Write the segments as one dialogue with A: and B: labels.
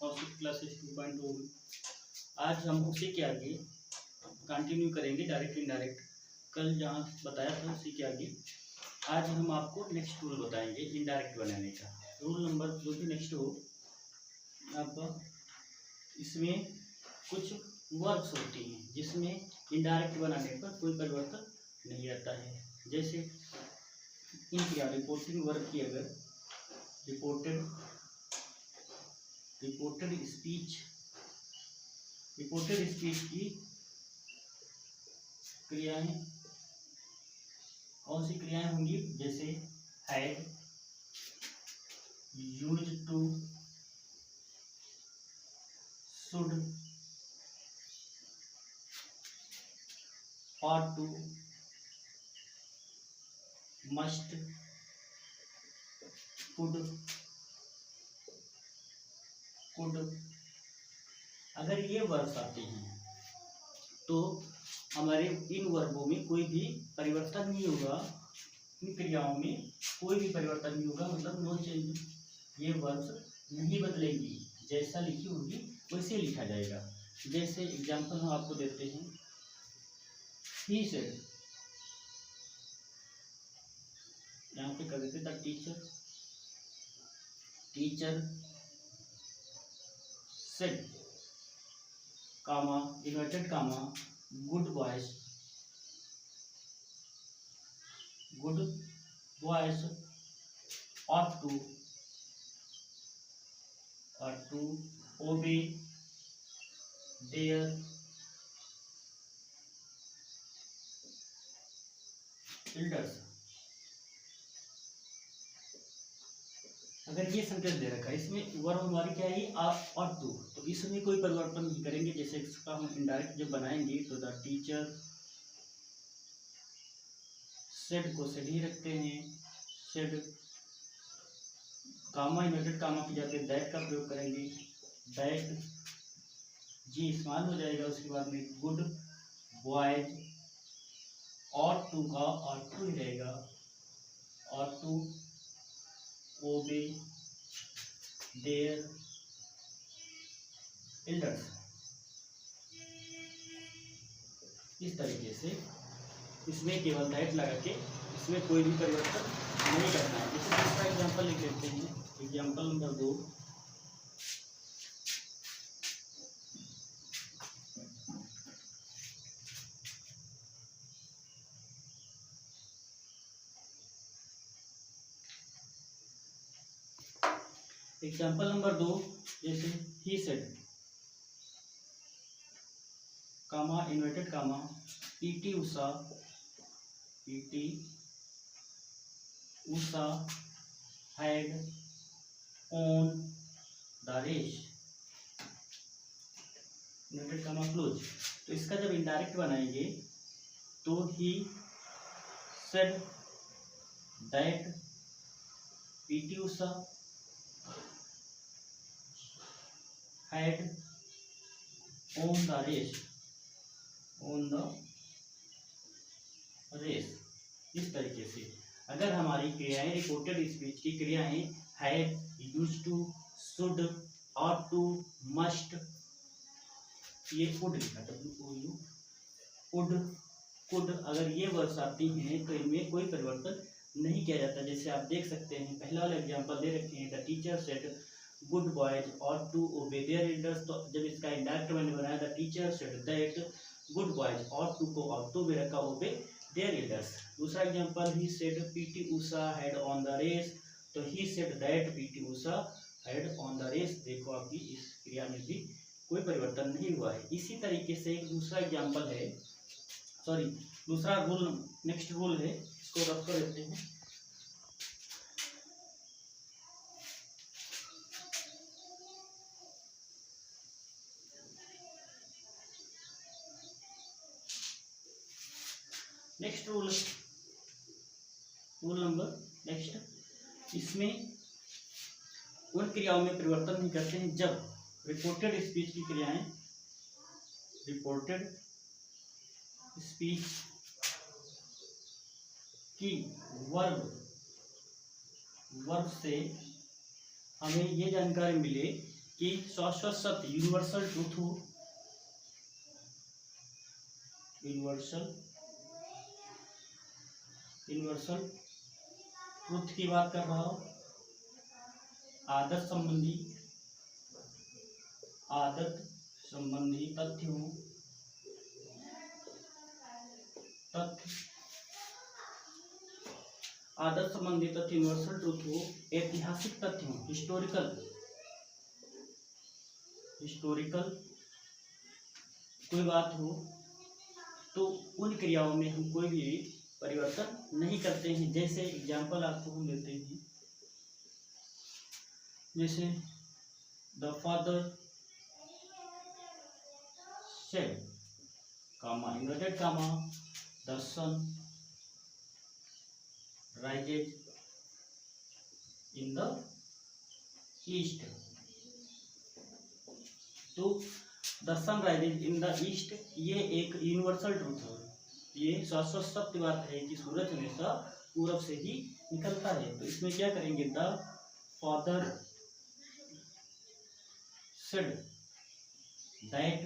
A: Kaushik classes 2.0 में आज हम उसी के आगे कंटिन्यू करेंगे, डायरेक्ट इनडायरेक्ट। कल जहाँ बताया था उसी के आगे आज हम आपको नेक्स्ट रूल बताएंगे इनडायरेक्ट बनाने का। रूल नंबर जो भी नेक्स्ट हो, अब इसमें कुछ वर्ब्स होती हैं जिसमें इनडायरेक्ट बनाने पर कोई परिवर्तन नहीं आता है। जैसे इन क्रिया रिपोर्टिंग वर्ब की अगर रिपोर्टेड स्पीच की क्रियाएं कौन सी क्रियाएं होंगी? जैसे had, used to, should, ought to, must, could। अगर ये वर्ब्स आते हैं तो हमारे इन वर्बों में कोई भी परिवर्तन नहीं होगा, इन क्रियाओं में कोई भी परिवर्तन नहीं होगा, मतलब नो चेंज। ये वर्ब्स नहीं बदलेंगी, जैसा लिखी होगी वैसे लिखा जाएगा। जैसे एग्जांपल हम आपको देते हैं, ही सेड, यहाँ पे कर देते the teacher said, comma inverted comma, good boys ought to obey their elders। अगर ये सेंटेंस दे रखा है, इसमें वर्ब हमारी क्या है? ought to, तो इसमें कोई परिवर्तन नहीं करेंगे। जैसे इसका हम इनडायरेक्ट जब बनाएंगे तो द टीचर सेड को सेड ही रखते हैं, सेड, कामा इन्वर्टेड कामा की जगह दैट का प्रयोग करेंगे, दैट जी इस्तेमाल हो जाएगा। उसके बाद में गुड बॉयज, ought to का ought to ही रहेगा, ought to obey their elders। इस तरीके से इसमें केवल दैट लगा के इसमें कोई भी परिवर्तन नहीं करना है। जैसे दूसरा एग्जांपल लिख लेते हैं, एग्जांपल नंबर 2। एग्जांपल नंबर 2, जैसे he said, comma inverted comma, PT Usha had on the race, inverted comma close. तो इसका जब इनडायरेक्ट बनाएंगे तो he said that PT Usha had on the race. इस तरीके से अगर हमारी क्रियाएं रिपोर्टेड स्पीच की क्रियाएं had, used to, should, ought to, must, ये कुड लिखा कुड, अगर ये वर्ड्स आती हैं तो इनमें कोई परिवर्तन नहीं किया जाता। जैसे आप देख सकते हैं, पहला वाला एग्जांपल दे रखे हैं, the teacher said good boys ought to obey their elders। तो जब इसका इंडायरेक्ट मैंने बनाया, the teacher said that good boys ought to को ought to भी रखा, obey their elders। दूसरा example, he said PT Usha had on the race, तो he said that PT Usha had on the race. देखो आपकी इस क्रिया में भी कोई परिवर्तन नहीं हुआ है। इसी तरीके से एक दूसरा एग्जांपल है, दूसरा रूल, नेक्स्ट रूल है, इसको रख कर देते हैं। नेक्स्ट रूल नंबर नेक्स्ट, इसमें उन क्रियाओं में परिवर्तन नहीं करते हैं जब रिपोर्टेड स्पीच की क्रियाएं, रिपोर्टेड स्पीच की वर्ब से हमें ये जानकारी मिले कि शाश्वत सत्य यूनिवर्सल ट्रूथ हो, यूनिवर्सल ट्रूथ की बात कर रहा हूं। आदत संबंधी तथ्य हो, आदत संबंधी तथ्य यूनिवर्सल ट्रूथ हो, ऐतिहासिक तथ्य हो, हिस्टोरिकल कोई बात हो, तो उन क्रियाओं में हम कोई भी परिवर्तन नहीं करते हैं। जैसे एग्जाम्पल आपको हम देते हैं, जैसे the father said comma inverted comma the sun rises in the east. तो the sun rises in the east ये एक यूनिवर्सल ट्रूथ है, ये शाश्वत सत्य बात है कि सूरज हमेशा पूरब से ही निकलता है। तो इसमें क्या करेंगे, द फादर सेड दैट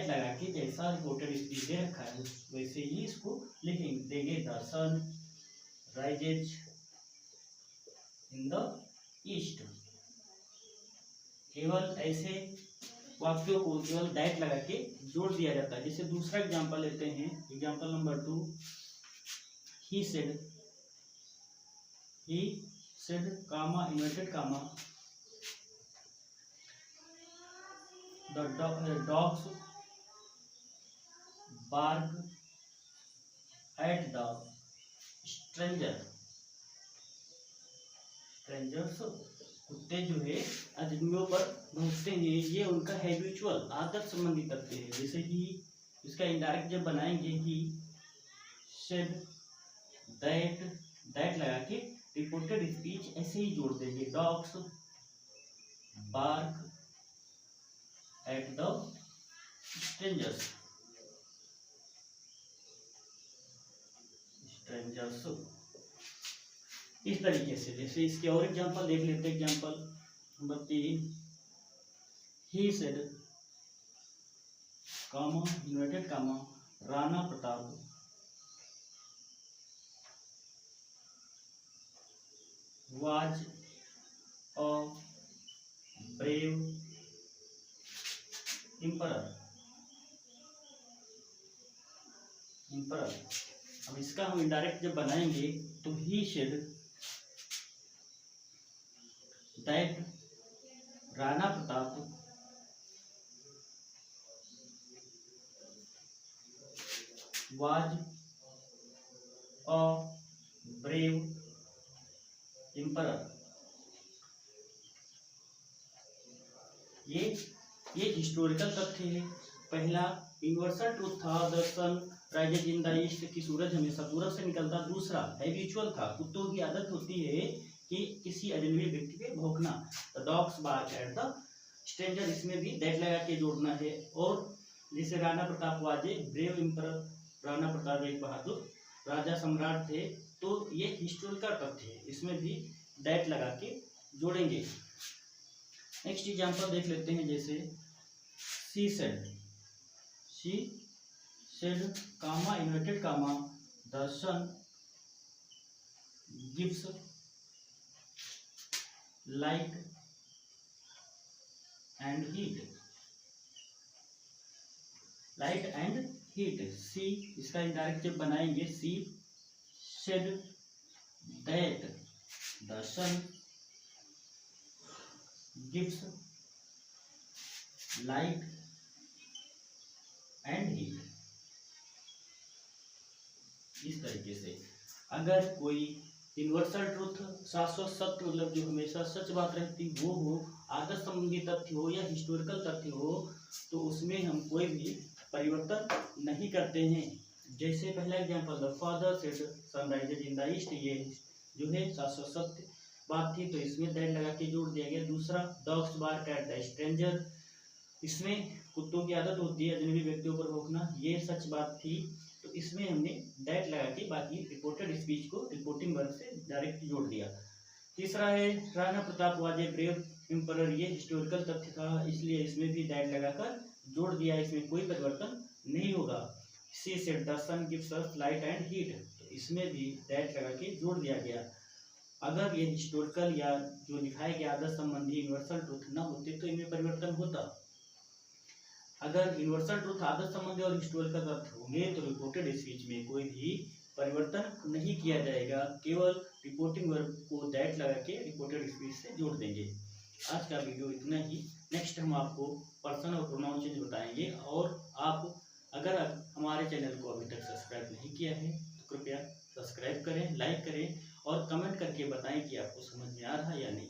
A: लगा के जैसा रिपोर्टेड स्पीच दे रखा है वैसे ही इसको लिखेंगे, देंगे the sun rises in the east. केवल ऐसे वाक्यों को केवल दैट लगा के जोड़ दिया जाता है। जैसे दूसरा एग्जांपल लेते हैं, example number 2, he said comma inverted comma the dogs bark at the strangers. कुत्ते जो है अजनबियों पर भौंकते हैं, ये उनका हैबिचुअल आदत संबंधी तथ्य है। जैसे कि इसका इनडायरेक्ट जब बनाएंगे कि सेड दैट लगा के रिपोर्टेड स्पीच ऐसे ही जोड़ देंगे, dogs bark at the strangers. इस तरीके से। जैसे इसके और एग्जांपल देख लेते हैं, example number 3, he said comma inverted comma Rana Pratap was a brave emperor। अब इसका हम इनडायरेक्ट जब बनाएंगे तो he said that Rana Pratap was a brave emperor। ये हिस्टोरिकल तथ्य है। पहला यूनिवर्सल ट्रूथ था, the sun rises in the east की सूरज हमेशा पूरब से निकलता। दूसरा हैबिचुअल था, कुत्तों की आदत होती है कि किसी अजनबी व्यक्ति पे भौंकना, the dogs bark at the stranger, इसमें भी दैट लगा के जोड़ना है। और जैसे राणा प्रताप वाजे ब्रेव एम्परर, राणा प्रताप एक बहादुर राजा सम्राट थे, तो ये हिस्टोरिकल तथ्य है, इसमें भी दैट लगा के जोड़ेंगे। नेक्स्ट एग्जांपल देख लेते हैं, जैसे she said comma inverted comma the sun gives light and heat. See इसका इनडायरेक्ट जब बनाएंगे, she said that the sun gives light and heat. इस तरीके से अगर कोई यूनिवर्सल ट्रूथ शाश्वत सत्य मतलब जो हमेशा सच बात रहती वो हो, आदत संबंधी तथ्य हो या हिस्टोरिकल तथ्य हो, तो उसमें हम कोई भी परिवर्तन नहीं करते हैं। जैसे पहला एग्जांपल, the father said sun rises in the east, ये जो है शाश्वत सत्य बात थी, तो इसमें दैट लगा के जोड़ दिया गया। दूसरा, dogs bark at the stranger, इसमें कुत्तों की आदत होती है अजनबी व्यक्तियों पर भौंकना, ये सच बात थी, तो इसमें हमने दैट लगा के बाकी रिपोर्टेड स्पीच को रिपोर्टिंग वर्ब से डायरेक्ट जोड़ दिया। तीसरा है, Rana Pratap was a brave emperor ये हिस्टोरिकल तथ्य था, इसलिए इसमें भी दैट लगाकर जोड़ दिया, इसमें कोई परिवर्तन नहीं होगा। She said the sun gives us light and heat, तो इसमें भी दैट लगा के जोड़ दिया गया। अगर ये हिस्टोरिकल या जो दिखाया गया आदर्श संबंधी यूनिवर्सल ट्रूथ न होते तो इनमें परिवर्तन होता। अगर यूनिवर्सल ट्रूथ आदर्श संबंधी और हिस्टोरिकल तथ्य होंगे तो रिपोर्टेड स्पीच में कोई भी परिवर्तन नहीं किया जाएगा, केवल रिपोर्टिंग वर्ब को दैट लगा के रिपोर्टेड स्पीच से जोड़ देंगे। आज का वीडियो इतना ही। नेक्स्ट हम आपको पर्सन और प्रोनाउन चेंज बताएंगे, और आप अगर हमारे चैनल को अभी तक सब्सक्राइब नहीं किया है तो कृपया सब्सक्राइब करें, लाइक करें और कमेंट करके बताएं कि आपको समझ में आ रहा है या नहीं।